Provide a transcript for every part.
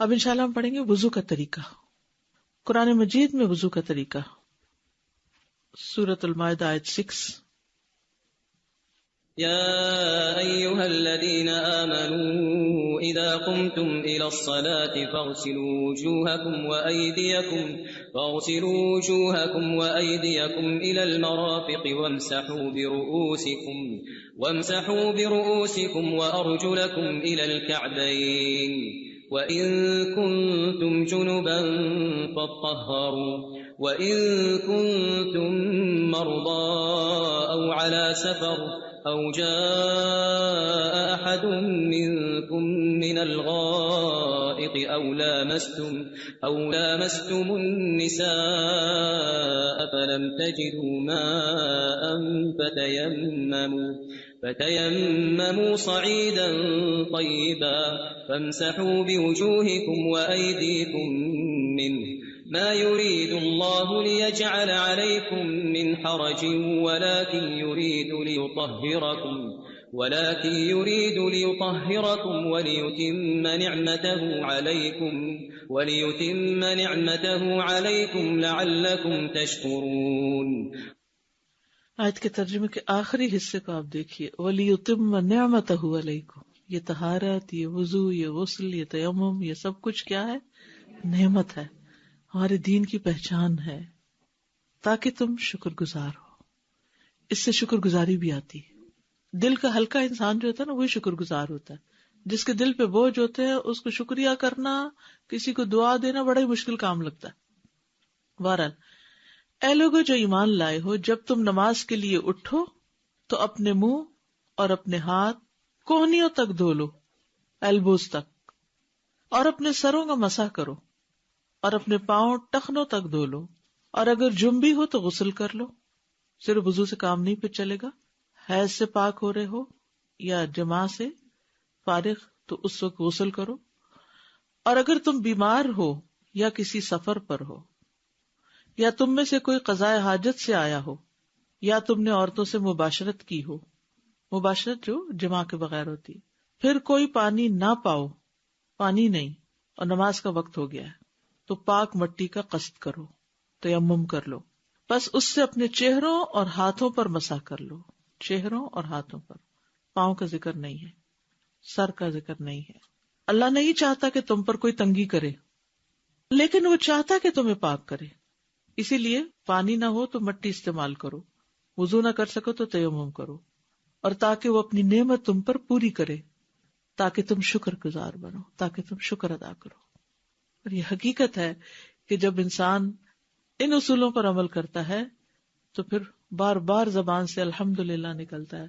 اب انشاءاللہ ہم پڑھیں گے وضو کا طریقہ. قرآن مجید میں وضو کا طریقہ سورۃ المائدہ آیت 6. يا أيها الذين آمنوا إذا قمتم إلى الصلاة فاغسلوا وجوهكم وأيديكم إلى المرافق وامسحوا برؤوسكم وأرجلكم إلى الكعبين وإن كنتم جنبا فاطهروا وإن كنتم مرضى أو على سفر أو جاء أحد منكم من الغائط أو لامستم النساء فلم تجدوا ماء فتيمموا صعيدا طيبا فامسحوا بوجوهكم وأيديكم منه ما يريد الله ليجعل عليكم من حرج ولكن يريد ليطهركم وليتم نعمته عليكم لعلكم تشكرون. آیت کے ترجمے کے آخری حصے کو آپ دیکھیے. وَلِيُتِمَّ نِعْمَتَهُ عَلَيْكُمْ. یہ طہارت، یہ وضو، یہ غسل، یہ تیمم، یہ سب کچھ کیا ہے؟ نعمت ہے، ہمارے دین کی پہچان ہے، تاکہ تم شکر گزار ہو. اس سے شکر گزاری بھی آتی ہے. دل کا ہلکا انسان جو ہوتا ہے نا وہی شکر گزار ہوتا ہے. جس کے دل پہ بوجھ ہوتے ہیں اس کو شکریہ کرنا، کسی کو دعا دینا بڑا ہی مشکل کام لگتا ہے. بہرحال اے لوگو جو ایمان لائے ہو، جب تم نماز کے لیے اٹھو تو اپنے منہ اور اپنے ہاتھ کوہنیوں تک دھو لو، ایلبوز تک، اور اپنے سروں کا مسح کرو، اور اپنے پاؤں ٹخنوں تک دھو لو، اور اگر جنبی ہو تو غسل کر لو. صرف وضو سے کام نہیں پھر چلے گا. حیض سے پاک ہو رہے ہو یا جماع سے فارغ تو اس وقت غسل کرو. اور اگر تم بیمار ہو یا کسی سفر پر ہو، یا تم میں سے کوئی قضائے حاجت سے آیا ہو، یا تم نے عورتوں سے مباشرت کی ہو، مباشرت جو جماع کے بغیر ہوتی ہے، پھر کوئی پانی نہ پاؤ، پانی نہیں، اور نماز کا وقت ہو گیا ہے، تو پاک مٹی کا قصد کرو، تیمم کر لو. بس اس سے اپنے چہروں اور ہاتھوں پر مسح کر لو. چہروں اور ہاتھوں پر، پاؤں کا ذکر نہیں ہے، سر کا ذکر نہیں ہے. اللہ نہیں چاہتا کہ تم پر کوئی تنگی کرے، لیکن وہ چاہتا کہ تمہیں پاک کرے. اسی لیے پانی نہ ہو تو مٹی استعمال کرو، وضو نہ کر سکو تو تیمم کرو، اور تاکہ وہ اپنی نعمت تم پر پوری کرے، تاکہ تم شکر گزار بنو، تاکہ تم شکر ادا کرو. اور یہ حقیقت ہے کہ جب انسان ان اصولوں پر عمل کرتا ہے تو پھر بار بار زبان سے الحمدللہ نکلتا ہے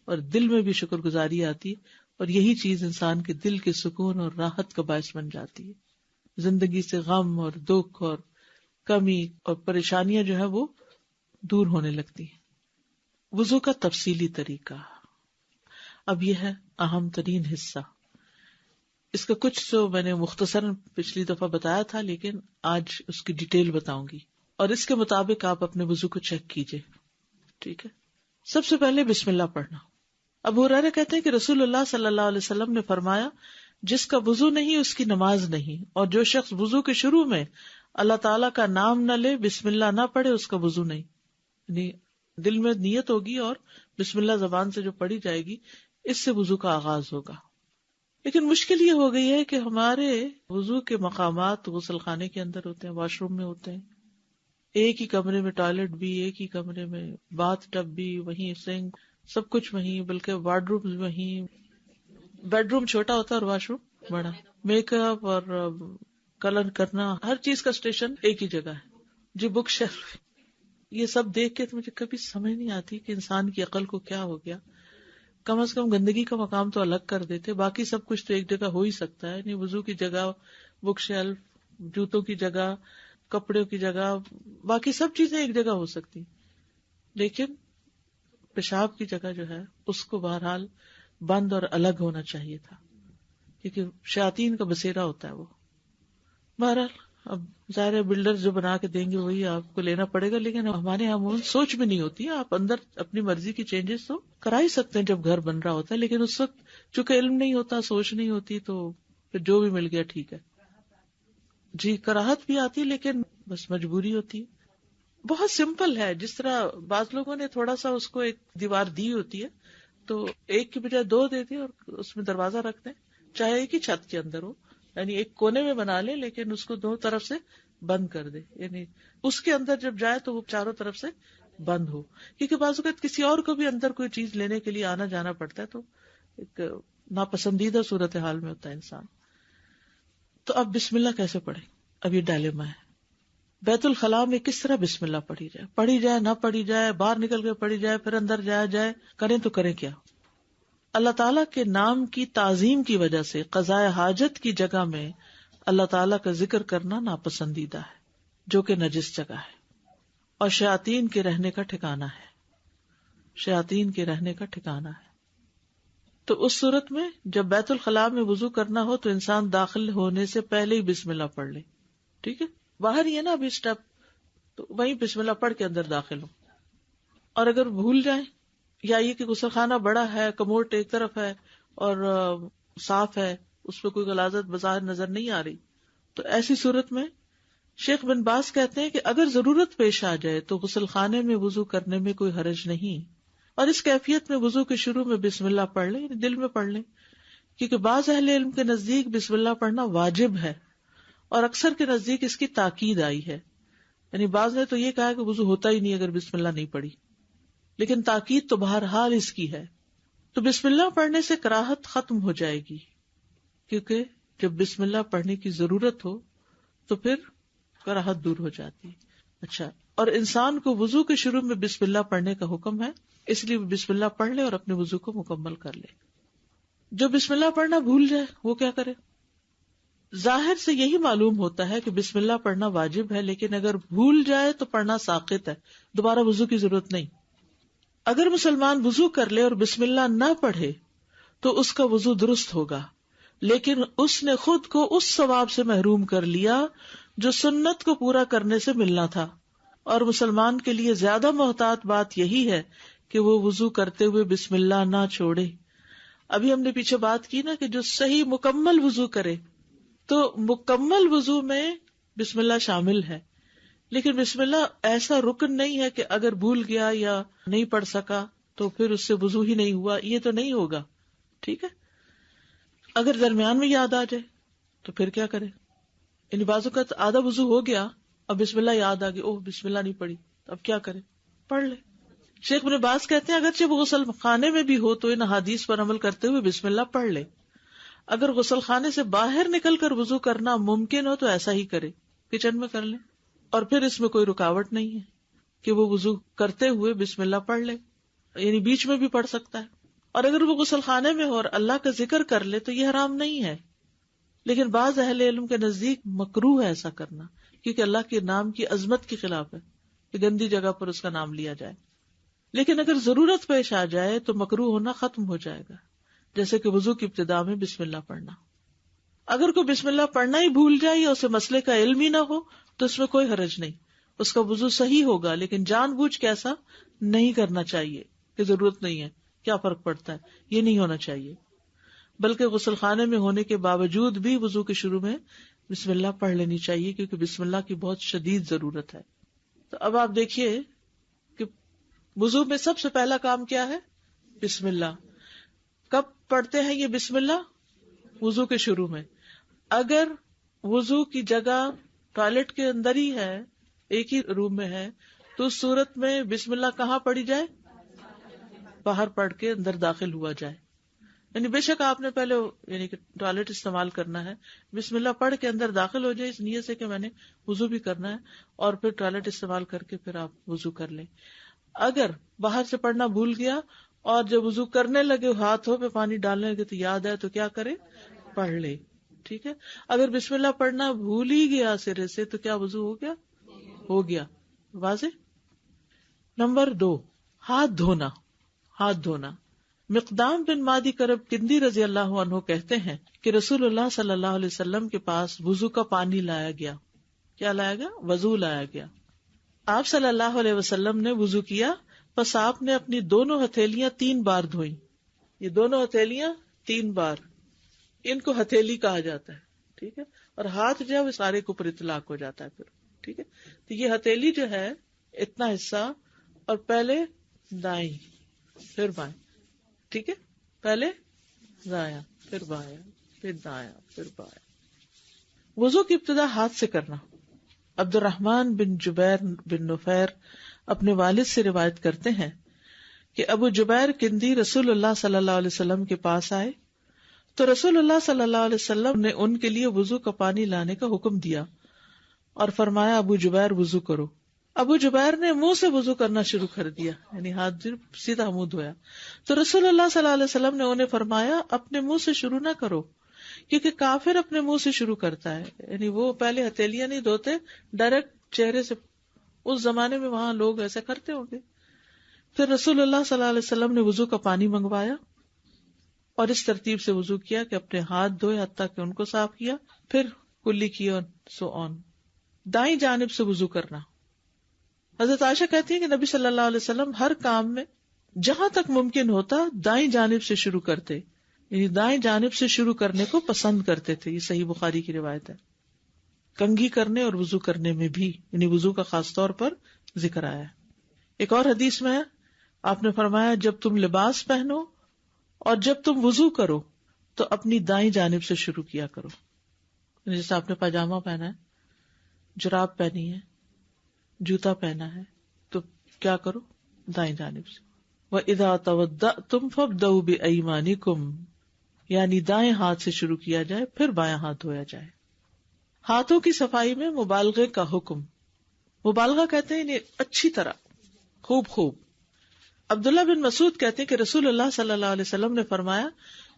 اور دل میں بھی شکر گزاری آتی، اور یہی چیز انسان کے دل کے سکون اور راحت کا باعث بن جاتی ہے. زندگی سے غم اور دکھ اور کمی اور پریشانیاں جو ہے وہ دور ہونے لگتی ہیں. وضو کا تفصیلی طریقہ اب یہ ہے اہم ترین حصہ. اس کا کچھ تو میں نے مختصراً پچھلی دفعہ بتایا تھا، لیکن آج اس کی ڈیٹیل بتاؤں گی، اور اس کے مطابق آپ اپنے وضو کو چیک کیجئے. ٹھیک ہے. سب سے پہلے بسم اللہ پڑھنا. ابو ہریرہ کہتے ہیں کہ رسول اللہ صلی اللہ علیہ وسلم نے فرمایا، جس کا وضو نہیں اس کی نماز نہیں، اور جو شخص وضو کے شروع میں اللہ تعالیٰ کا نام نہ لے، بسم اللہ نہ پڑھے، اس کا وضو نہیں. یعنی دل میں نیت ہوگی اور بسم اللہ زبان سے جو پڑھی جائے گی اس سے وضو کا آغاز ہوگا. لیکن مشکل یہ ہو گئی ہے کہ ہمارے وضو کے مقامات غسل خانے کے اندر ہوتے ہیں، واش روم میں ہوتے ہیں، ایک ہی کمرے میں ٹوائلٹ بھی، ایک ہی کمرے میں باتھ ٹب بھی، وہیں سنک، سب کچھ وہیں، بلکہ وارڈ روم وہیں، بیڈ روم چھوٹا ہوتا ہے اور واش روم بڑا. میک اپ اور کلر کرنا، ہر چیز کا اسٹیشن ایک ہی جگہ ہے. جی بک شیلف، یہ سب دیکھ کے تو مجھے کبھی سمجھ نہیں آتی کہ انسان کی عقل کو کیا ہو گیا. کم از کم گندگی کا مقام تو الگ کر دیتے، باقی سب کچھ تو ایک جگہ ہو ہی سکتا ہے. نہیں، وضو کی جگہ بک شیلف، جوتوں کی جگہ، کپڑوں کی جگہ، باقی سب چیزیں ایک جگہ ہو سکتی، لیکن پیشاب کی جگہ جو ہے اس کو بہرحال بند اور الگ ہونا چاہیے تھا، کیونکہ شیاطین کا بسیرا ہوتا ہے وہ. بہرحال اب ظاہر ہے بلڈر جو بنا کے دیں گے وہی آپ کو لینا پڑے گا، لیکن ہمارے یہاں سوچ بھی نہیں ہوتی. آپ اندر اپنی مرضی کی چینجز تو کرا ہی سکتے ہیں جب گھر بن رہا ہوتا ہے، لیکن اس وقت چونکہ علم نہیں ہوتا، سوچ نہیں ہوتی، تو پھر جو بھی مل گیا ٹھیک ہے. جی کراہت بھی آتی لیکن بس مجبوری ہوتی ہے. بہت سمپل ہے. جس طرح بعض لوگوں نے تھوڑا سا اس کو ایک دیوار دی ہوتی ہے تو ایک کی بجائے دو دے دیں اور اس میں دروازہ رکھ دیں, چاہے ایک ہی چھت کے اندر ہو, یعنی ایک کونے میں بنا لے لیکن اس کو دو طرف سے بند کر دے, یعنی اس کے اندر جب جائے تو وہ چاروں طرف سے بند ہو. کیونکہ بعض اوقات کسی اور کو بھی اندر کوئی چیز لینے کے لیے آنا جانا پڑتا ہے تو ایک ناپسندیدہ صورتحال میں ہوتا ہے انسان. تو اب بسم اللہ کیسے پڑھے؟ اب یہ ڈائلیما ہے. بیت الخلاء میں کس طرح بسم اللہ پڑھی جائے نہ پڑھی جائے, باہر نکل کے پڑھی جائے پھر اندر جایا جائے, کریں تو کریں کیا؟ اللہ تعالیٰ کے نام کی تعظیم کی وجہ سے قضاء حاجت کی جگہ میں اللہ تعالیٰ کا ذکر کرنا ناپسندیدہ ہے, جو کہ نجس جگہ ہے اور شیاطین کے رہنے کا ٹھکانہ ہے, شیاطین کے رہنے کا ٹھکانہ ہے. تو اس صورت میں جب بیت الخلاء میں وضو کرنا ہو تو انسان داخل ہونے سے پہلے ہی بسم اللہ پڑھ لے. ٹھیک ہے, باہر ہی ہے نا ابھی اسٹیپ, تو وہیں بسم اللہ پڑھ کے اندر داخل ہو. اور اگر بھول جائیں یا یہ کہ غسل خانہ بڑا ہے, کموڈ ایک طرف ہے اور صاف ہے, اس پہ کوئی غلاظت بظاہر نظر نہیں آ رہی, تو ایسی صورت میں شیخ بن باز کہتے ہیں کہ اگر ضرورت پیش آ جائے تو غسل خانے میں وضو کرنے میں کوئی حرج نہیں, اور اس کیفیت میں وضو کے شروع میں بسم اللہ پڑھ لیں, یعنی دل میں پڑھ لیں, کیونکہ بعض اہل علم کے نزدیک بسم اللہ پڑھنا واجب ہے اور اکثر کے نزدیک اس کی تاکید آئی ہے. یعنی بعض نے تو یہ کہا کہ وضو ہوتا ہی نہیں اگر بسم اللہ نہیں پڑھی, لیکن تاکید تو بہرحال اس کی ہے. تو بسم اللہ پڑھنے سے کراہت ختم ہو جائے گی, کیونکہ جب بسم اللہ پڑھنے کی ضرورت ہو تو پھر کراہت دور ہو جاتی. اچھا, اور انسان کو وضو کے شروع میں بسم اللہ پڑھنے کا حکم ہے, اس لیے بسم اللہ پڑھ لے اور اپنے وضو کو مکمل کر لے. جو بسم اللہ پڑھنا بھول جائے وہ کیا کرے؟ ظاہر سے یہی معلوم ہوتا ہے کہ بسم اللہ پڑھنا واجب ہے, لیکن اگر بھول جائے تو پڑھنا ساقط ہے, دوبارہ وضو کی ضرورت نہیں. اگر مسلمان وضو کر لے اور بسم اللہ نہ پڑھے تو اس کا وضو درست ہوگا, لیکن اس نے خود کو اس ثواب سے محروم کر لیا جو سنت کو پورا کرنے سے ملنا تھا. اور مسلمان کے لیے زیادہ محتاط بات یہی ہے کہ وہ وضو کرتے ہوئے بسم اللہ نہ چھوڑے. ابھی ہم نے پیچھے بات کی نا کہ جو صحیح مکمل وضو کرے تو مکمل وضو میں بسم اللہ شامل ہے, لیکن بسم اللہ ایسا رکن نہیں ہے کہ اگر بھول گیا یا نہیں پڑھ سکا تو پھر اس سے وضو ہی نہیں ہوا, یہ تو نہیں ہوگا. ٹھیک ہے, اگر درمیان میں یاد آ جائے تو پھر کیا کرے؟ یعنی بعض اوقات آدھا وضو ہو گیا, اب بسم اللہ یاد آ گئی, اوہ بسم اللہ نہیں پڑھی, اب کیا کرے؟ پڑھ لے. شیخ ابن باز کہتے ہیں اگرچہ وہ غسل خانے میں بھی ہو تو ان حدیث پر عمل کرتے ہوئے بسم اللہ پڑھ لے. اگر غسل خانے سے باہر نکل کر وضو کرنا ممکن ہو تو ایسا ہی کرے, کچن میں کر لے, اور پھر اس میں کوئی رکاوٹ نہیں ہے کہ وہ وضو کرتے ہوئے بسم اللہ پڑھ لے, یعنی بیچ میں بھی پڑھ سکتا ہے. اور اگر وہ غسل خانے میں ہو اور اللہ کا ذکر کر لے تو یہ حرام نہیں ہے, لیکن بعض اہل علم کے نزدیک مکروہ ہے ایسا کرنا, کیونکہ اللہ کے نام کی عظمت کے خلاف ہے کہ گندی جگہ پر اس کا نام لیا جائے. لیکن اگر ضرورت پیش آ جائے تو مکروہ ہونا ختم ہو جائے گا, جیسے کہ وضو کی ابتدا میں بسم اللہ پڑھنا. اگر کوئی بسم اللہ پڑھنا ہی بھول جائے یا اسے مسئلے کا علم ہی نہ ہو تو اس میں کوئی حرج نہیں, اس کا وضو صحیح ہوگا, لیکن جان بوجھ کے ایسا نہیں کرنا چاہیے کہ ضرورت نہیں ہے, کیا فرق پڑتا ہے, یہ نہیں ہونا چاہیے. بلکہ غسل خانے میں ہونے کے باوجود بھی وضو کے شروع میں بسم اللہ پڑھ لینی چاہیے, کیونکہ بسم اللہ کی بہت شدید ضرورت ہے. تو اب آپ دیکھیے کہ وضو میں سب سے پہلا کام کیا ہے؟ بسم اللہ. کب پڑھتے ہیں یہ بسم اللہ؟ وضو کے شروع میں. اگر وضو کی جگہ ٹوائلٹ کے اندر ہی ہے, ایک ہی روم میں ہے, تو اس صورت میں بسم اللہ کہاں پڑھی جائے؟ باہر پڑھ کے اندر داخل ہوا جائے. یعنی بے شک آپ نے پہلے یعنی کہ ٹوائلٹ استعمال کرنا ہے, بسم اللہ پڑھ کے اندر داخل ہو جائے اس نیت سے کہ میں نے وضو بھی کرنا ہے, اور پھر ٹوائلٹ استعمال کر کے پھر آپ وضو کر لیں. اگر باہر سے پڑھنا بھول گیا اور جب وضو کرنے لگے ہاتھوں پہ پانی ڈالنے لگے تو یاد آئے تو کیا کرے؟ پڑھ لے. ٹھیک ہے, اگر بسم اللہ پڑھنا بھول ہی گیا سرے سے تو کیا وضو ہو گیا؟ ہو گیا. واضح. نمبر 2, ہاتھ دھونا. ہاتھ دھونا. مقدام بن مادی کرب کندی رضی اللہ عنہ کہتے ہیں کہ رسول اللہ صلی اللہ علیہ وسلم کے پاس وضو کا پانی لایا گیا. کیا لایا گیا؟ وضو لایا گیا. آپ صلی اللہ علیہ وسلم نے وضو کیا, پس آپ نے اپنی دونوں ہتھیلیاں 3 بار دھوئیں. یہ دونوں ہتھیلیاں 3 بار, ان کو ہتھیلی کہا جاتا ہے. ٹھیک ہے. اور ہاتھ جو ہے وہ سارے کے اوپر اطلاق ہو جاتا ہے پھر. ٹھیک ہے. تو یہ ہتھیلی جو ہے اتنا حصہ، اور پہلے دائیں پھر بائیں. ٹھیک ہے. پہلے دایاں پھر بایاں پھر دایاں پھر بایاں. وضو کی ابتدا ہاتھ سے کرنا. عبد الرحمن بن جبیر بن نفیر اپنے والد سے روایت کرتے ہیں کہ ابو جبیر کندی رسول اللہ صلی اللہ علیہ وسلم کے پاس آئے تو رسول اللہ صلی اللہ علیہ وسلم نے ان کے لیے وضو کا پانی لانے کا حکم دیا اور فرمایا ابو جبیر وضو کرو. ابو جبیر نے منہ سے وضو کرنا شروع کر دیا، یعنی ہاتھ سیدھا منہ دھویا. تو رسول اللہ صلی اللہ علیہ وسلم نے انہیں فرمایا اپنے منہ سے شروع نہ کرو، کیونکہ کافر اپنے منہ سے شروع کرتا ہے. یعنی وہ پہلے ہتھیلیاں نہیں دھوتے، ڈائریکٹ چہرے سے. اس زمانے میں وہاں لوگ ایسا کرتے ہوں گے. پھر رسول اللہ صلی اللہ علیہ وسلم نے وضو کا پانی منگوایا اور اس ترتیب سے وضو کیا کہ اپنے ہاتھ دھوئے حتیٰ کہ ان کو صاف کیا، پھر کلی کی اور سو آن. دائیں جانب سے وضو کرنا. حضرت عائشہ کہتی ہیں کہ نبی صلی اللہ علیہ وسلم ہر کام میں جہاں تک ممکن ہوتا دائیں جانب سے شروع کرتے، یعنی دائیں جانب سے شروع کرنے کو پسند کرتے تھے. یہ صحیح بخاری کی روایت ہے. کنگھی کرنے اور وضو کرنے میں بھی، یعنی وضو کا خاص طور پر ذکر آیا ہے. ایک اور حدیث میں آپ نے فرمایا جب تم لباس پہنو اور جب تم وضو کرو تو اپنی دائیں جانب سے شروع کیا کرو. جیسے آپ نے پاجامہ پہنا ہے، جراب پہنی ہے، جوتا پہنا ہے، تو کیا کرو؟ دائیں جانب سے. وَإِذَا تَوَضَّأْتُمْ فَابْدَؤْا بِأَيْمَانِكُمْ، یعنی دائیں ہاتھ سے شروع کیا جائے پھر بایاں ہاتھ دھویا جائے. ہاتھوں کی صفائی میں مبالغے کا حکم. مبالغہ کہتے ہیں یعنی اچھی طرح، خوب. عبداللہ بن مسعود کہتے ہیں کہ رسول اللہ صلی اللہ علیہ وسلم نے فرمایا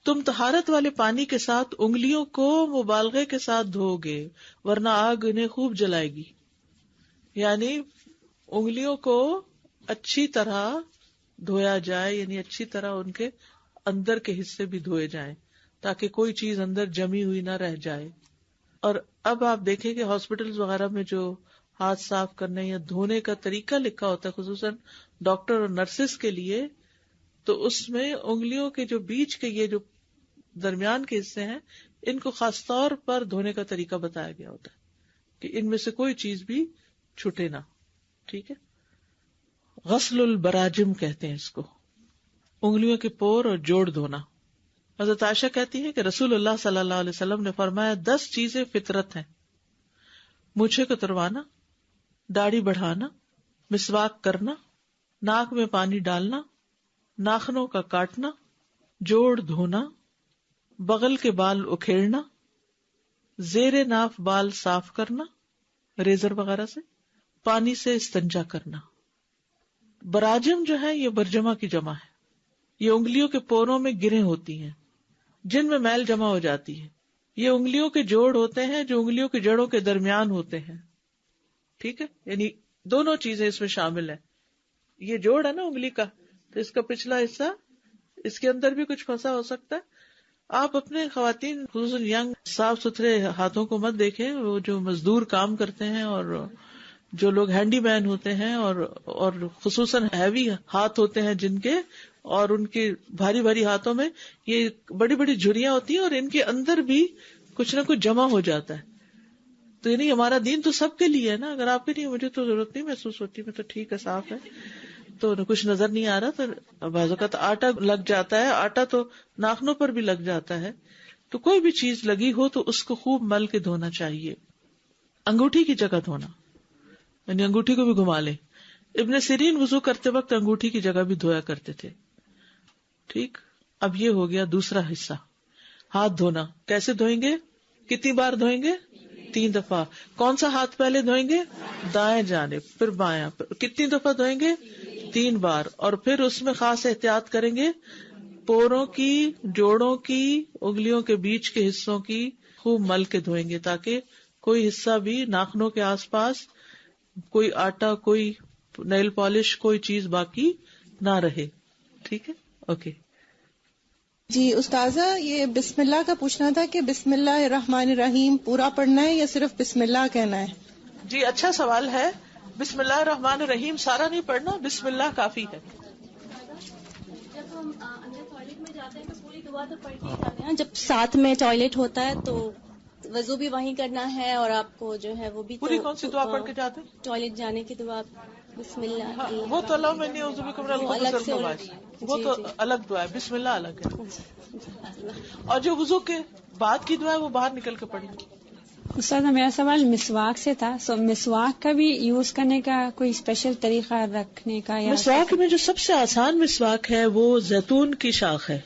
تم طہارت والے پانی کے ساتھ انگلیوں کو مبالغے کے ساتھ دھو گے ورنہ آگ انہیں خوب جلائے گی. یعنی انگلیوں کو اچھی طرح دھویا جائے، یعنی اچھی طرح ان کے اندر کے حصے بھی دھوئے جائیں تاکہ کوئی چیز اندر جمی ہوئی نہ رہ جائے. اور اب آپ دیکھیں کہ ہاسپٹلز وغیرہ میں جو ہاتھ صاف کرنے یا دھونے کا طریقہ لکھا ہوتا ہے خصوصاً ڈاکٹر اور نرسز کے لیے، تو اس میں انگلیوں کے جو بیچ کے یہ جو درمیان کے حصے ہیں ان کو خاص طور پر دھونے کا طریقہ بتایا گیا ہوتا ہے کہ ان میں سے کوئی چیز بھی چھوٹے نہ. ٹھیک ہے. غسل البراجم کہتے ہیں اس کو، انگلیوں کے پور اور جوڑ دھونا. حضرت عائشہ کہتی ہے کہ رسول اللہ صلی اللہ علیہ وسلم نے فرمایا 10 چیزیں فطرت ہیں: مونچھیں کتروانا، داڑھی بڑھانا، مسواک کرنا، ناک میں پانی ڈالنا، ناخنوں کا کاٹنا، جوڑ دھونا، بغل کے بال اکھیڑنا، زیر ناف بال صاف کرنا ریزر وغیرہ سے، پانی سے استنجا کرنا. براجم جو ہے یہ برجمہ کی جمع ہے. یہ انگلیوں کے پوروں میں گریں ہوتی ہیں جن میں میل جمع ہو جاتی ہے. یہ انگلیوں کے جوڑ ہوتے ہیں جو انگلیوں کے جڑوں کے درمیان ہوتے ہیں. ٹھیک ہے. یعنی دونوں چیزیں اس میں شامل ہیں. یہ جوڑ ہے نا انگلی کا، تو اس کا پچھلا حصہ، اس کے اندر بھی کچھ پھنسا ہو سکتا ہے. آپ اپنے خواتین خصوصاً ینگ صاف ستھرے ہاتھوں کو مت دیکھیں. وہ جو مزدور کام کرتے ہیں اور جو لوگ ہینڈی مین ہوتے ہیں اور خصوصاً ہیوی ہاتھ ہوتے ہیں جن کے، اور ان کے بھاری بھاری ہاتھوں میں یہ بڑی بڑی جھریاں ہوتی ہیں اور ان کے اندر بھی کچھ نہ کچھ جمع ہو جاتا ہے. تو یعنی ہمارا دین تو سب کے لیے ہے نا. اگر آپ کے لیے مجھے تو ضرورت نہیں محسوس ہوتی، میں تو ٹھیک ہے، صاف ہے، تو کچھ نظر نہیں آ رہا، تو بعض اوقات آٹا لگ جاتا ہے، آٹا تو ناخنوں پر بھی لگ جاتا ہے. تو کوئی بھی چیز لگی ہو تو اس کو خوب مل کے دھونا چاہیے. انگوٹھی کی جگہ دھونا، یعنی انگوٹھی کو بھی گھما لیں. ابن سیرین وضو کرتے وقت انگوٹھی کی جگہ بھی دھویا کرتے تھے. ٹھیک. اب یہ ہو گیا دوسرا حصہ، ہاتھ دھونا. کیسے دھوئیں گے؟ کتنی بار دھوئیں گے؟ 3 دفعہ. کون سا ہاتھ پہلے دھوئیں گے؟ دائیں جانب، پھر بایاں. کتنی دفعہ دھوئیں گے؟ 3 بار. اور پھر اس میں خاص احتیاط کریں گے، پوروں کی، جوڑوں کی، انگلیوں کے بیچ کے حصوں کی خوب مل کے دھوئیں گے تاکہ کوئی حصہ بھی، ناخنوں کے آس پاس کوئی آٹا، کوئی نیل پالش، کوئی چیز باقی نہ رہے. ٹھیک ہے. اوکے. جی استاذہ، یہ بسم اللہ کا پوچھنا تھا کہ بسم اللہ الرحمن الرحیم پورا پڑھنا ہے یا صرف بسم اللہ کہنا ہے؟ جی اچھا سوال ہے. بسم اللہ الرحمن الرحیم سارا نہیں پڑھنا، بسم اللہ کافی ہے. جب ہم اندر ٹوائلٹ میں جاتے ہیں تو پوری دعا تو پڑھ کے جاتے ہیں، جب ساتھ میں ٹوائلٹ ہوتا ہے تو وضو بھی وہیں کرنا ہے اور آپ کو جو ہے وہ بھی پوری کون سی دعا پڑھ کے جاتے ہیں؟ ٹوائلٹ جانے کی دعا بسم اللہ. وہ تو اللہ میں نہیں عزو بکم من الخبث والخبائث، وہ تو الگ دعا ہے، بسم اللہ الگ ہے. اور جو وضو کے بعد کی دعا ہے وہ باہر نکل کے پڑھی. استاد میرا سوال مسواک سے تھا. مسواک کا بھی یوز کرنے کا کوئی اسپیشل طریقہ رکھنے کا؟ مسواک میں جو سب سے آسان مسواک ہے وہ زیتون کی شاخ ہے.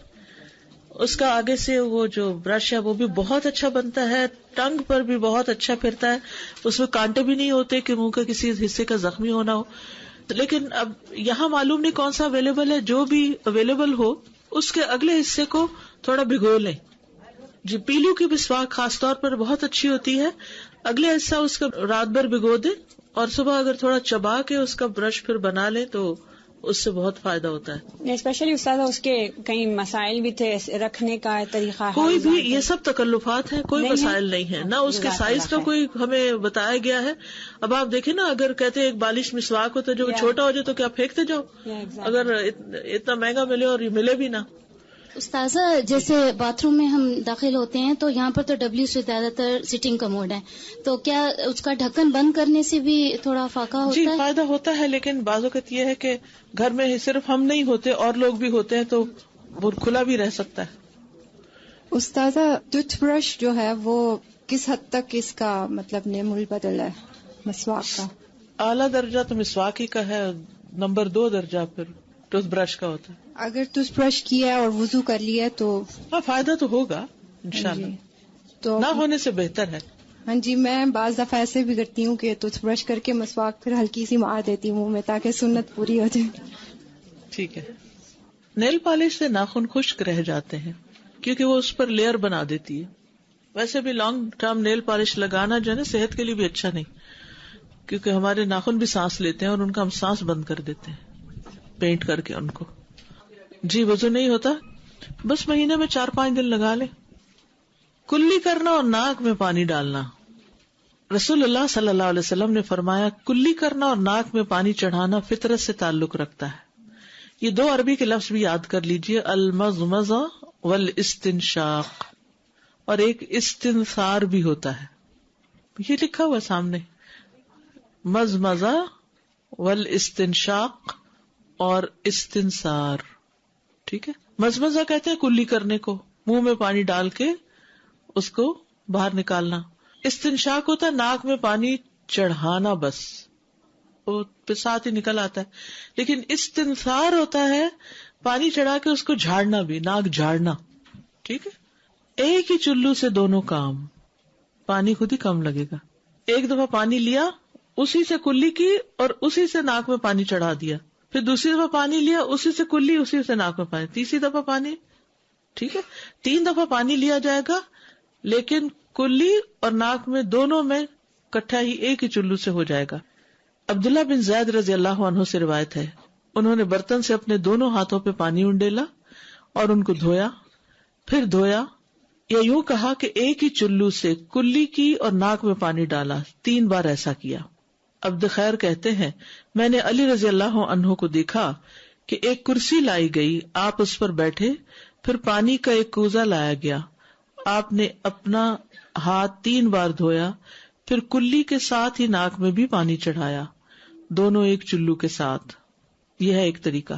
اس کا آگے سے وہ جو برش ہے وہ بھی بہت اچھا بنتا ہے، ٹنگ پر بھی بہت اچھا پھرتا ہے، اس میں کانٹے بھی نہیں ہوتے کہ منہ کے کسی حصے کا زخمی ہونا ہو. لیکن اب یہاں معلوم نہیں کون سا اویلیبل ہے، جو بھی اویلیبل ہو اس کے اگلے حصے کو تھوڑا بھگو لیں. جی پیلو کی مسواک خاص طور پر بہت اچھی ہوتی ہے. اگلے حصہ اس کا رات بھر بھگو دیں اور صبح اگر تھوڑا چبا کے اس کا برش پھر بنا لیں تو اس سے بہت فائدہ ہوتا ہے. اسپیشلی استاد اس کے کئی مسائل بھی تھے رکھنے کا طریقہ. کوئی بھی یہ سب تکلفات ہیں، کوئی مسائل نہیں ہے، نہ اس کے سائز کا کوئی ہمیں بتایا گیا ہے. اب آپ دیکھیں نا، اگر کہتے ہیں ایک بالش مسواک ہوتا ہے جو چھوٹا ہو جائے تو کیا پھینکتے جاؤ؟ اگر اتنا مہنگا ملے اور یہ ملے بھی نہ. استاذہ جیسے باتھ روم میں ہم داخل ہوتے ہیں تو یہاں پر تو ڈبلیو سے زیادہ تر سٹنگ کموڈ ہے، تو کیا اس کا ڈھکن بند کرنے سے بھی تھوڑا فاقہ ہوتا ہے؟ جی فائدہ ہوتا ہے، لیکن بعض اوقات یہ ہے کہ گھر میں صرف ہم نہیں ہوتے اور لوگ بھی ہوتے ہیں تو وہ کھلا بھی رہ سکتا ہے. استاذہ ٹوتھ برش جو ہے وہ کس حد تک اس کا مطلب نعم البدل ہے مسواک کا؟ اعلیٰ درجہ تو مسواک ہی کا ہے، نمبر 2 درجہ پھر ٹوتھ برش کا ہوتا ہے. اگر ٹوتھ برش کیا اور وضو کر لیا تو ہاں فائدہ تو ہوگا انشاءاللہ. تو نہ ہونے سے بہتر ہے. ہاں جی، میں بعض دفعہ ایسے بھی کرتی ہوں کہ ٹوتھ برش کر کے مسواک پھر ہلکی سی مار دیتی ہوں منہ میں تاکہ سنت پوری ہو جائے. ٹھیک ہے. نیل پالش سے ناخن خشک رہ جاتے ہیں کیونکہ وہ اس پر لیئر بنا دیتی ہے. ویسے بھی لانگ ٹرم نیل پالش لگانا جو ہے نا صحت کے لیے بھی اچھا نہیں، کیونکہ ہمارے ناخن بھی سانس لیتے ہیں اور ان کا ہم سانس بند کر دیتے ہیں پینٹ کر کے ان کو. جی وضو نہیں ہوتا، بس مہینے میں 4-5 دن لگا لے. کلی کرنا اور ناک میں پانی ڈالنا. رسول اللہ صلی اللہ علیہ وسلم نے فرمایا کلی کرنا اور ناک میں پانی چڑھانا فطرت سے تعلق رکھتا ہے. یہ 2 عربی کے لفظ بھی یاد کر لیجئے، المضمضہ والاستنشاق، اور ایک استنثار بھی ہوتا ہے. یہ لکھا ہوا سامنے، مضمضہ والاستنشاق اور استنثار. ٹھیک ہے. مضمضہ کہتے ہیں کلی کرنے کو، منہ میں پانی ڈال کے اس کو باہر نکالنا. استنشاق ہوتا ہے ناک میں پانی چڑھانا، بس وہ پھر ساتھ ہی نکل آتا ہے. لیکن استنثار ہوتا ہے پانی چڑھا کے اس کو جھاڑنا بھی، ناک جھاڑنا. ٹھیک ہے. ایک ہی چلو سے دونوں کام، پانی خود ہی کم لگے گا. ایک دفعہ پانی لیا، اسی سے کلی کی اور اسی سے ناک میں پانی چڑھا دیا، پھر دوسری دفعہ پانی لیا، اسی سے کلی، اسی سے ناک میں پانی، تیسری دفعہ پانی. ٹھیک ہے. 3 دفعہ پانی لیا جائے گا، لیکن کلی اور ناک میں دونوں میں کٹھا ہی ایک ہی چلو سے ہو جائے گا. عبداللہ بن زید رضی اللہ عنہ سے روایت ہے، انہوں نے برتن سے اپنے دونوں ہاتھوں پہ پانی انڈیلا اور ان کو دھویا، پھر دھویا، یا یوں کہا کہ ایک ہی چلو سے کلی کی اور ناک میں پانی ڈالا. 3 بار ایسا کیا. عبد خیر کہتے ہیں میں نے علی رضی اللہ عنہ کو دیکھا کہ ایک کرسی لائی گئی، آپ اس پر بیٹھے، پھر پانی کا ایک کوزہ لایا گیا، آپ نے اپنا ہاتھ 3 بار دھویا، پھر کلی کے ساتھ ہی ناک میں بھی پانی چڑھایا، دونوں ایک چلو کے ساتھ. یہ ہے ایک طریقہ،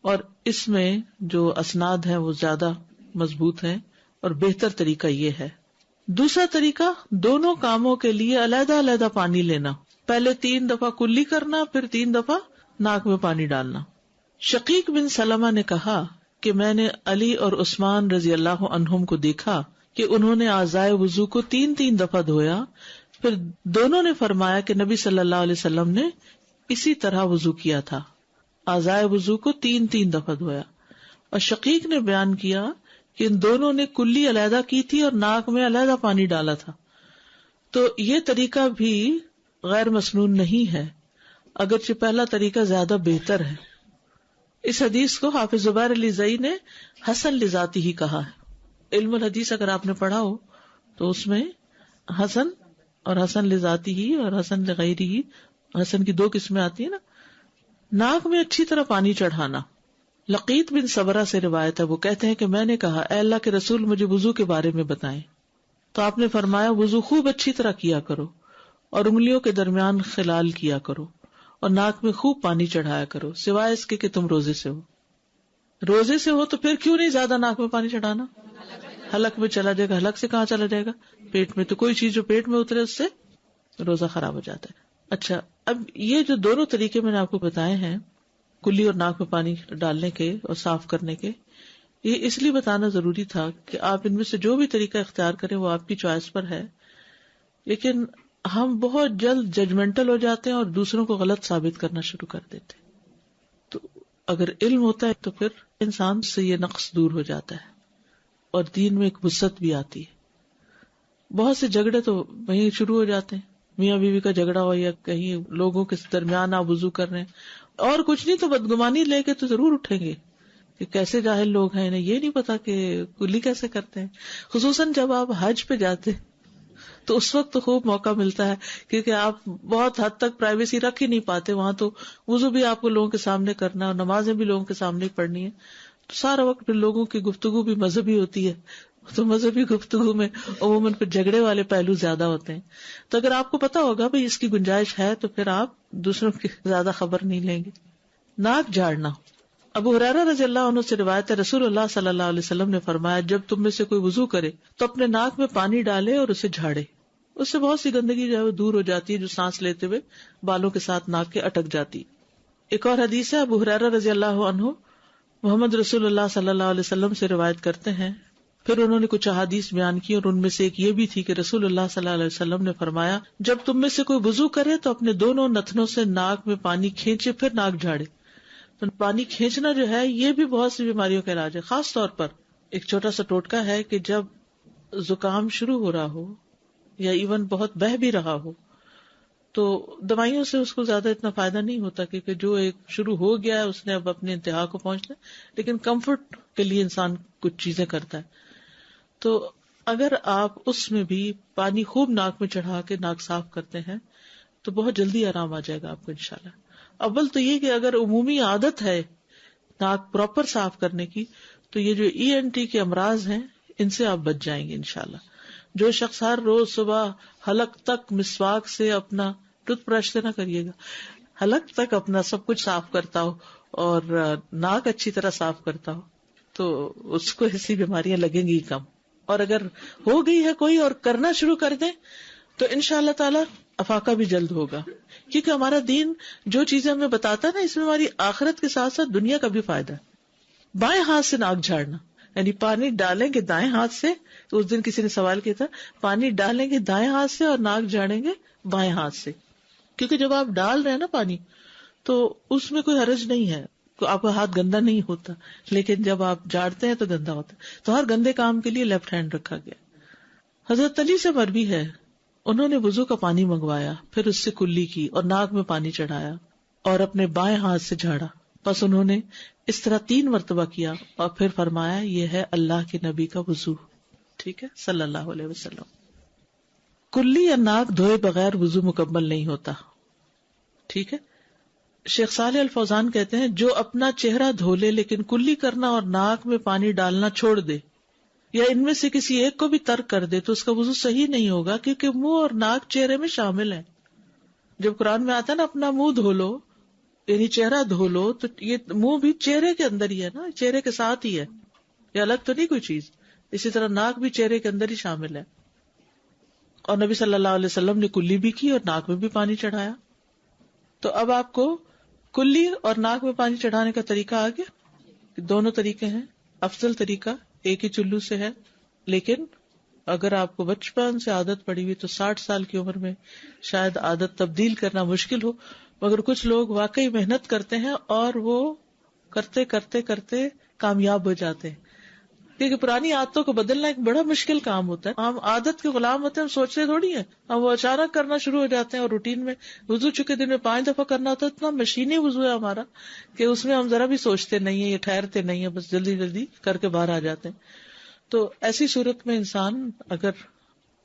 اور اس میں جو اسناد ہیں وہ زیادہ مضبوط ہیں اور بہتر طریقہ یہ ہے. دوسرا طریقہ دونوں کاموں کے لیے علیحدہ علیحدہ پانی لینا، پہلے 3 دفعہ کلی کرنا، پھر 3 دفعہ ناک میں پانی ڈالنا. شقیق بن سلمہ نے کہا کہ میں نے علی اور عثمان رضی اللہ عنہم کو دیکھا کہ انہوں نے اعضائے وضو کو 3 دفعہ دھویا، پھر دونوں نے فرمایا کہ نبی صلی اللہ علیہ وسلم نے اسی طرح وضو کیا تھا. اعضائے وضو کو 3 دفعہ دھویا. اور شقیق نے بیان کیا کہ ان دونوں نے کلی علیحدہ کی تھی اور ناک میں علیحدہ پانی ڈالا تھا. تو یہ طریقہ بھی غیر مسنون نہیں ہے، اگرچہ پہلا طریقہ زیادہ بہتر ہے. اس حدیث کو حافظ زبیر علی زئی نے حسن لذاتی ہی کہا ہے. علم الحدیث اگر آپ نے پڑھا ہو تو اس میں حسن اور حسن لذاتی ہی اور حسن لغیری ہی، حسن کی 2 قسمیں آتی ہیں نا. ناک میں اچھی طرح پانی چڑھانا. لقیط بن صبرہ سے روایت ہے، وہ کہتے ہیں کہ میں نے کہا اے اللہ کے رسول مجھے وضو کے بارے میں بتائیں. تو آپ نے فرمایا وضو خوب اچھی طرح کیا کرو اور انگلیوں کے درمیان خلال کیا کرو اور ناک میں خوب پانی چڑھایا کرو، سوائے اس کے کہ تم روزے سے ہو. روزے سے ہو تو پھر کیوں نہیں زیادہ ناک میں پانی چڑھانا؟ حلق میں چلا جائے گا. حلق سے کہاں چلا جائے گا؟ پیٹ میں. تو کوئی چیز جو پیٹ میں اترے اس سے روزہ خراب ہو جاتا ہے. اچھا، اب یہ جو دونوں طریقے میں نے آپ کو بتائے ہیں، کلی اور ناک میں پانی ڈالنے کے اور صاف کرنے کے، یہ اس لیے بتانا ضروری تھا کہ آپ ان میں سے جو بھی طریقہ اختیار کریں وہ آپ کی چوائس پر ہے. لیکن ہم بہت جلد ججمنٹل ہو جاتے ہیں اور دوسروں کو غلط ثابت کرنا شروع کر دیتے ہیں. تو اگر علم ہوتا ہے تو پھر انسان سے یہ نقص دور ہو جاتا ہے اور دین میں ایک وسعت بھی آتی ہے. بہت سے جھگڑے تو وہیں شروع ہو جاتے ہیں، میاں بیوی کا جھگڑا ہو یا کہیں لوگوں کے درمیان آپ وضو کر رہے ہیں اور کچھ نہیں تو بدگمانی لے کے تو ضرور اٹھیں گے کہ کیسے جاہل لوگ ہیں، انہیں یہ نہیں پتا کہ کلی کیسے کرتے ہیں. خصوصاً جب آپ حج پہ جاتے ہیں تو اس وقت تو خوب موقع ملتا ہے کیونکہ آپ بہت حد تک پرائیویسی رکھ ہی نہیں پاتے. وہاں تو وضو بھی آپ کو لوگوں کے سامنے کرنا اور نمازیں بھی لوگوں کے سامنے پڑھنی ہے، تو سارا وقت پھر لوگوں کی گفتگو بھی مذہبی ہوتی ہے. تو مذہبی گفتگو میں عموماً پھر جھگڑے والے پہلو زیادہ ہوتے ہیں. تو اگر آپ کو پتا ہوگا بھائی اس کی گنجائش ہے تو پھر آپ دوسروں کی زیادہ خبر نہیں لیں گے. ناک جھاڑنا. ابو ہریرہ رضی اللہ عنہ سے روایت ہے، رسول اللہ صلی اللہ علیہ وسلم نے فرمایا جب تم میں سے کوئی وضو کرے تو اپنے ناک میں پانی ڈالے اور اسے جھاڑے. اس سے بہت سی گندگی جو ہے وہ دور ہو جاتی ہے جو سانس لیتے ہوئے بالوں کے ساتھ ناک کے اٹک جاتی. ایک اور حدیث ہے، ابو ہریرہ رضی اللہ عنہ محمد رسول اللہ صلی اللہ علیہ وسلم سے روایت کرتے ہیں، پھر انہوں نے کچھ احادیث بیان کی اور ان میں سے ایک یہ بھی تھی کہ رسول اللہ صلی اللہ علیہ وسلم نے فرمایا جب تم میں سے کوئی وضو کرے تو اپنے دونوں نتنوں سے ناک میں پانی کھینچے پھر ناک جھاڑے. تو پانی کھینچنا جو ہے یہ بھی بہت سی بیماریوں کا علاج ہے. خاص طور پر ایک چھوٹا سا ٹوٹکا ہے کہ جب زکام شروع ہو رہا ہو یا ایون بہت بہہ بھی رہا ہو تو دوائیوں سے اس کو زیادہ اتنا فائدہ نہیں ہوتا کیونکہ جو ایک شروع ہو گیا ہے اس نے اب اپنے انتہا کو پہنچنا، لیکن کمفرٹ کے لیے انسان کچھ چیزیں کرتا ہے. تو اگر آپ اس میں بھی پانی خوب ناک میں چڑھا کے ناک صاف کرتے ہیں تو بہت جلدی آرام آ جائے گا آپ کو انشاءاللہ. اول تو یہ کہ اگر عمومی عادت ہے ناک پراپر صاف کرنے کی تو یہ جو ENT کے امراض ہیں ان سے آپ بچ جائیں گے انشاءاللہ. جو شخص ہر روز صبح حلق تک مسواک سے اپنا ٹوتھ برش سے نہ کریے گا، حلق تک اپنا سب کچھ صاف کرتا ہو اور ناک اچھی طرح صاف کرتا ہو تو اس کو ایسی بیماریاں لگیں گی کم. اور اگر ہو گئی ہے کوئی اور کرنا شروع کر دیں تو انشاءاللہ تعالی افاقہ بھی جلد ہوگا، کیونکہ ہمارا دین جو چیزیں ہمیں بتاتا ہے نا اس میں ہماری آخرت کے ساتھ ساتھ دنیا کا بھی فائدہ ہے. بائیں ہاتھ سے ناک جھاڑنا یعنی پانی ڈالیں گے دائیں ہاتھ سے. تو اس دن کسی نے سوال کیا تھا پانی ڈالیں گے دائیں ہاتھ سے اور ناک جھاڑیں گے بائیں ہاتھ سے، کیونکہ جب آپ ڈال رہے ہیں نا پانی تو اس میں کوئی حرج نہیں ہے، آپ کا ہاتھ گندا نہیں ہوتا، لیکن جب آپ جھاڑتے ہیں تو گندا ہوتا ہے. تو ہر گندے کام کے لیے لیفٹ ہینڈ رکھا گیا. حضرت علی سے مروی ہے انہوں نے وضو کا پانی منگوایا، پھر اس سے کلی کی اور ناک میں پانی چڑھایا اور اپنے بائیں ہاتھ سے جھاڑا. بس انہوں نے اس طرح 3 مرتبہ کیا اور پھر فرمایا یہ ہے اللہ کے نبی کا وضو. ٹھیک ہے صلی اللہ علیہ وسلم. کلی یا ناک دھوئے بغیر وضو مکمل نہیں ہوتا. ٹھیک ہے. شیخ صالح الفوزان کہتے ہیں جو اپنا چہرہ دھو لے لیکن کلی کرنا اور ناک میں پانی ڈالنا چھوڑ دے یا ان میں سے کسی ایک کو بھی ترک کر دے تو اس کا وضو صحیح نہیں ہوگا، کیونکہ منہ اور ناک چہرے میں شامل ہے. جب قرآن میں آتا ہے نا اپنا منہ دھو لو یعنی چہرہ دھو لو، تو یہ منہ بھی چہرے کے اندر ہی ہے نا، چہرے کے ساتھ ہی ہے، یہ الگ تو نہیں کوئی چیز. اسی طرح ناک بھی چہرے کے اندر ہی شامل ہے. اور نبی صلی اللہ علیہ وسلم نے کلی بھی کی اور ناک میں بھی پانی چڑھایا. تو اب آپ کو کلی اور ناک میں پانی چڑھانے کا طریقہ آ گیا. دونوں طریقے ہیں. افضل طریقہ ایک ہی چلو سے ہے، لیکن اگر آپ کو بچپن سے عادت پڑی ہوئی تو 60 سال کی عمر میں شاید عادت تبدیل کرنا مشکل ہو، مگر کچھ لوگ واقعی محنت کرتے ہیں اور وہ کرتے کرتے کرتے کامیاب ہو جاتے ہیں. کیونکہ پرانی عادتوں کو بدلنا ایک بڑا مشکل کام ہوتا ہے. ہم عادت کے غلام ہوتے ہیں، ہم سوچتے تھوڑی ہیں، ہم وہ اچانک کرنا شروع ہو جاتے ہیں. اور روٹین میں وضو چکے دن میں 5 دفعہ کرنا ہوتا ہے، اتنا مشینی وضو ہے ہمارا کہ اس میں ہم ذرا بھی سوچتے نہیں ہیں یا ٹھہرتے نہیں ہیں، بس جلدی جلدی کر کے باہر آ جاتے ہیں. تو ایسی صورت میں انسان اگر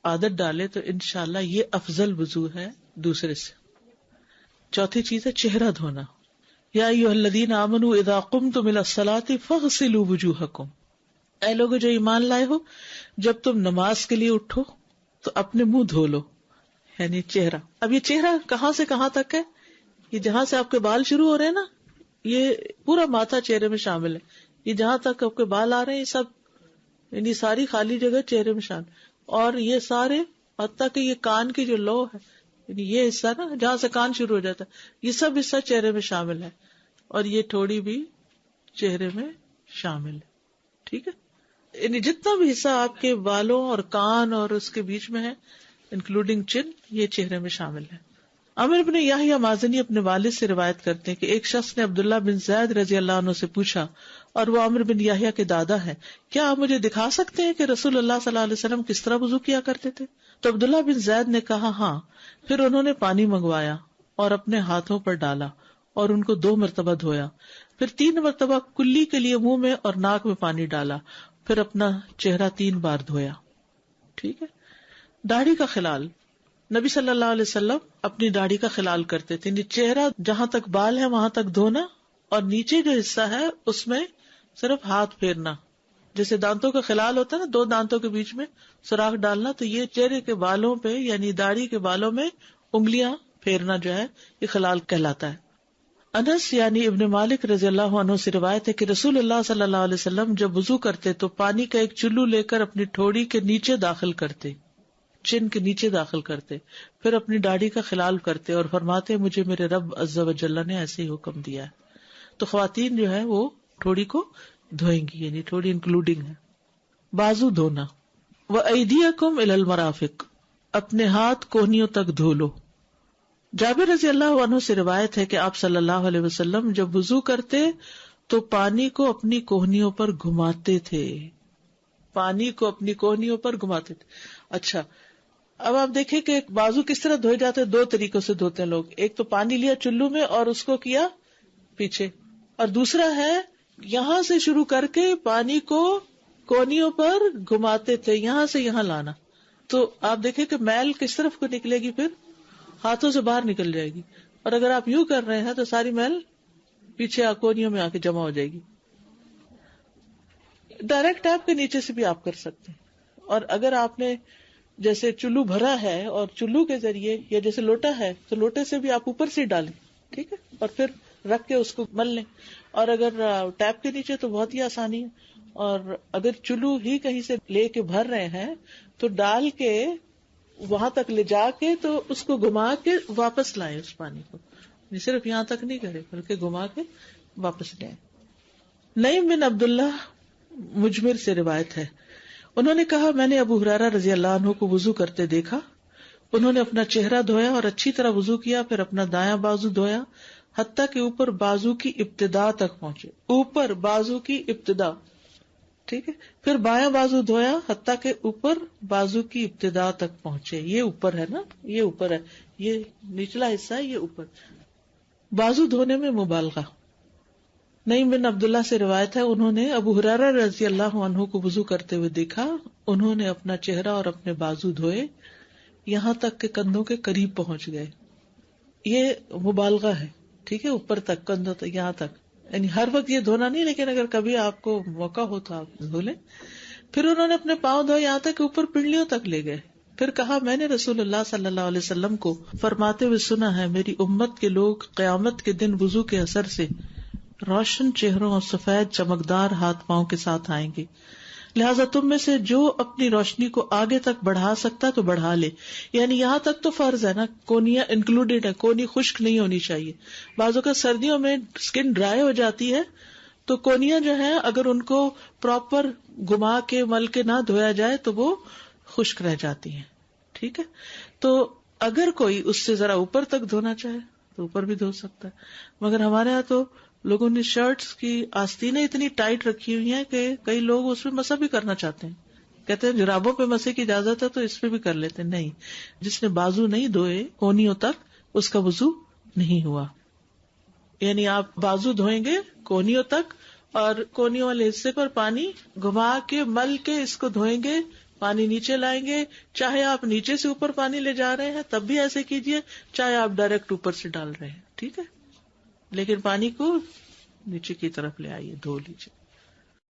عادت ڈالے تو انشاءاللہ یہ افضل وضو ہے دوسرے سے. چوتھی چیز ہے چہرہ دھونا. یا ایھا الذین آمنوا اذا قمتم الی الصلاۃ فاغسلوا وجوہکم، اے لوگو جو ایمان لائے ہو جب تم نماز کے لیے اٹھو تو اپنے منہ دھو لو، یعنی چہرہ. اب یہ چہرہ کہاں سے کہاں تک ہے؟ یہ جہاں سے آپ کے بال شروع ہو رہے ہیں نا، یہ پورا ماتھا چہرے میں شامل ہے. یہ جہاں تک آپ کے بال آ رہے ہیں، یہ سب یعنی ساری خالی جگہ چہرے میں شامل. اور یہ سارے حتیٰ کہ یہ کان کی جو لو ہے، یعنی یہ حصہ نا جہاں سے کان شروع ہو جاتا ہے، یہ سب حصہ چہرے میں شامل ہے. اور یہ ٹھوڑی بھی چہرے میں شامل ہے. ٹھیک ہے، یعنی جتنا بھی حصہ آپ کے بالوں اور کان اور اس کے بیچ میں ہے انکلوڈنگ چن، یہ چہرے میں شامل ہے. عامر بن یحییٰ مازنی اپنے والد سے روایت کرتے ہیں کہ ایک شخص نے عبداللہ بن زید رضی اللہ عنہ سے پوچھا، اور وہ عامر بن یحییٰ کے دادا ہیں، کیا آپ مجھے دکھا سکتے ہیں کہ رسول اللہ صلی اللہ علیہ وسلم کس طرح وضو کیا کرتے تھے؟ تو عبداللہ بن زید نے کہا ہاں. پھر انہوں نے پانی منگوایا اور اپنے ہاتھوں پر ڈالا اور ان کو 2 مرتبہ دھویا. پھر 3 مرتبہ کلی کے لیے منہ میں اور ناک میں پانی ڈالا. پھر اپنا چہرہ 3 بار دھویا. ٹھیک ہے. داڑھی کا خلال، نبی صلی اللہ علیہ وسلم اپنی داڑھی کا خلال کرتے تھے. چہرہ جہاں تک بال ہے وہاں تک دھونا، اور نیچے جو حصہ ہے اس میں صرف ہاتھ پھیرنا. جیسے دانتوں کا خلال ہوتا ہے نا، 2 دانتوں کے بیچ میں سوراخ ڈالنا، تو یہ چہرے کے بالوں پہ یعنی داڑھی کے بالوں میں انگلیاں پھیرنا جو ہے یہ خلال کہلاتا ہے. انس یعنی ابن مالک رضی اللہ عنہ سے روایت ہے کہ رسول اللہ صلی اللہ علیہ وسلم جب وضو کرتے تو پانی کا ایک چلو لے کر اپنی ٹھوڑی کے نیچے داخل کرتے، چن کے نیچے داخل کرتے، پھر اپنی داڑھی کا خلال کرتے اور فرماتے مجھے میرے رب عز و جل نے ایسے ہی حکم دیا ہے. تو خواتین جو ہے وہ ٹھوڑی کو دھوئیں گی، یعنی ٹھوڑی انکلوڈنگ ہے. بازو دھونا، وَأَيْدِيَكُمْ إِلَى الْمَرَافِقِ، اپنے ہاتھ کوہنیوں تک دھو لو. جابر رضی اللہ عنہ سے روایت ہے کہ آپ صلی اللہ علیہ وسلم جب وضو کرتے تو پانی کو اپنی کوہنیوں پر گھماتے تھے. پانی کو اپنی کوہنیوں پر گھماتے تھے. اچھا، اب آپ دیکھیں کہ بازو کس طرح دھوئے جاتے ہیں. 2 طریقوں سے دھوتے ہیں لوگ. ایک تو پانی لیا چلو میں اور اس کو کیا پیچھے، اور دوسرا ہے یہاں سے شروع کر کے پانی کو کونیوں پر گھماتے تھے، یہاں سے یہاں لانا. تو آپ دیکھیں کہ میل کس طرف کو نکلے گی، پھر ہاتھوں سے باہر نکل جائے گی. اور اگر آپ یوں کر رہے ہیں تو ساری میل پیچھے کونیوں میں آ کے جمع ہو جائے گی. ڈائریکٹ ٹیپ کے نیچے سے بھی آپ کر سکتے ہیں. اور اگر آپ نے جیسے چلو بھرا ہے اور چلو کے ذریعے، یا جیسے لوٹا ہے تو لوٹے سے بھی آپ اوپر سے ڈالیں، ٹھیک ہے، اور پھر رکھ کے اس کو مل لیں. اور اگر ٹیپ کے نیچے تو بہت ہی آسانی ہے. اور اگر چلو ہی کہیں سے لے کے بھر رہے ہیں تو ڈال کے وہاں تک لے جا کے تو اس کو گھما کے واپس لائیں اس پانی کو. صرف یہاں تک نہیں کرے بلکہ گھما کے واپس لائیں. نعیم بن عبداللہ مجمر سے روایت ہے، انہوں نے کہا میں نے ابو ہریرہ رضی اللہ عنہ کو وضو کرتے دیکھا. انہوں نے اپنا چہرہ دھویا اور اچھی طرح وضو کیا، پھر اپنا دایاں بازو دھویا حتیٰ کہ اوپر بازو کی ابتدا تک پہنچے. اوپر بازو کی ابتدا، ٹھیک ہے. پھر بایاں بازو دھویا حتیٰ کہ اوپر بازو کی ابتدا تک پہنچے. یہ اوپر ہے نا، یہ اوپر ہے، یہ نچلا حصہ ہے، یہ اوپر. بازو دھونے میں مبالغہ. نعیم بن عبداللہ سے روایت ہے، انہوں نے ابو ہریرہ رضی اللہ عنہ کو وضو کرتے ہوئے دیکھا. انہوں نے اپنا چہرہ اور اپنے بازو دھوئے یہاں تک کہ کندھوں کے قریب پہنچ گئے. یہ مبالغہ ہے، ٹھیک ہے، اوپر تک، کندھوں تک، یہاں تک. یعنی ہر وقت یہ دھونا نہیں، لیکن اگر کبھی آپ کو موقع ہو تو آپ دھو لیں. پھر انہوں نے اپنے پاؤں دھوئے یہاں تک کہ اوپر پنڈلیوں تک لے گئے. پھر کہا میں نے رسول اللہ صلی اللہ علیہ وسلم کو فرماتے ہوئے سنا ہے، میری امت کے لوگ قیامت کے دن وضو کے اثر سے روشن چہروں اور سفید چمکدار ہاتھ پاؤں کے ساتھ آئیں گے. لہٰذا تم میں سے جو اپنی روشنی کو آگے تک بڑھا سکتا تو بڑھا لے. یعنی یہاں تک تو فرض ہے نا، کونیاں انکلوڈیڈ ہے، کونی خشک نہیں ہونی چاہیے. بعضوں کا سردیوں میں اسکن ڈرائی ہو جاتی ہے تو کونیاں جو ہیں اگر ان کو پراپر گھما کے مل کے نہ دھویا جائے تو وہ خشک رہ جاتی ہیں. ٹھیک ہے، تو اگر کوئی اس سے ذرا اوپر تک دھونا چاہے تو اوپر بھی دھو سکتا ہے. مگر ہمارے یہاں تو لوگوں نے شرٹس کی آستینیں اتنی ٹائٹ رکھی ہوئی ہیں کہ کئی لوگ اس پہ مسح بھی کرنا چاہتے ہیں. کہتے ہیں جرابوں پہ مسح کی اجازت ہے تو اس پہ بھی کر لیتے ہیں. نہیں، جس نے بازو نہیں دھوئے کونیوں تک اس کا وضو نہیں ہوا. یعنی آپ بازو دھوئیں گے کونیوں تک اور کونیوں والے حصے پر پانی گھما کے مل کے اس کو دھوئیں گے، پانی نیچے لائیں گے. چاہے آپ نیچے سے اوپر پانی لے جا رہے ہیں تب بھی ایسے کیجئے، چاہے آپ ڈائریکٹ اوپر سے ڈال رہے ہیں، ٹھیک ہے، لیکن پانی کو نیچے کی طرف لے آئیے، دھو لیجیے.